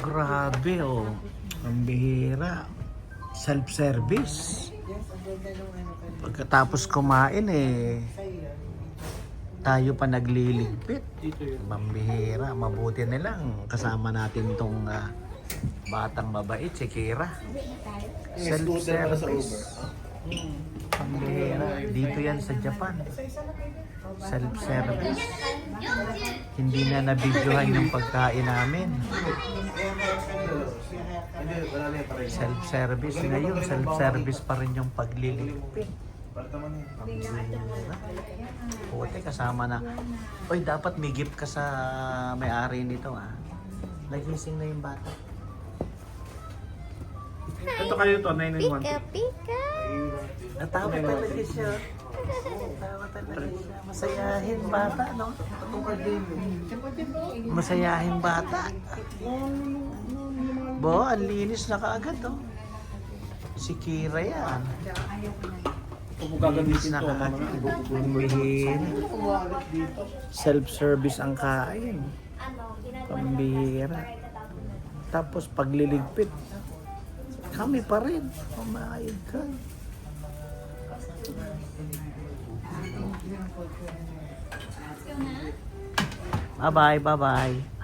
Grabe oh. Ang bihira. Self-service. Pagkatapos kumain tayo pa nagliligpit. Mambihira. Mabuti na lang. Kasama natin tong batang mabait, si Kira. Self-service. Pambihira. Dito yan sa Japan. Self-service. Hindi na nabidyohan yung pagkain namin. Self-service. Ngayon, self-service pa rin yung pagliligpit. Puti, kasama na. Oy, dapat may gift ka sa may-ari nito Nagising na yung bata. Ito kayo to, 991. Pika. Natawa talaga siya. Natawa talaga siya. Masayahin bata, no? Masayahin bata. Bo, ang linis na kaagad, no? Si Kira yan. Linis na kaagad. Pambihira. Self-service ang kain. Pambihira. Tapos pagliligpit, kami pa rin. Pumayag ka. Bye-bye, bye-bye.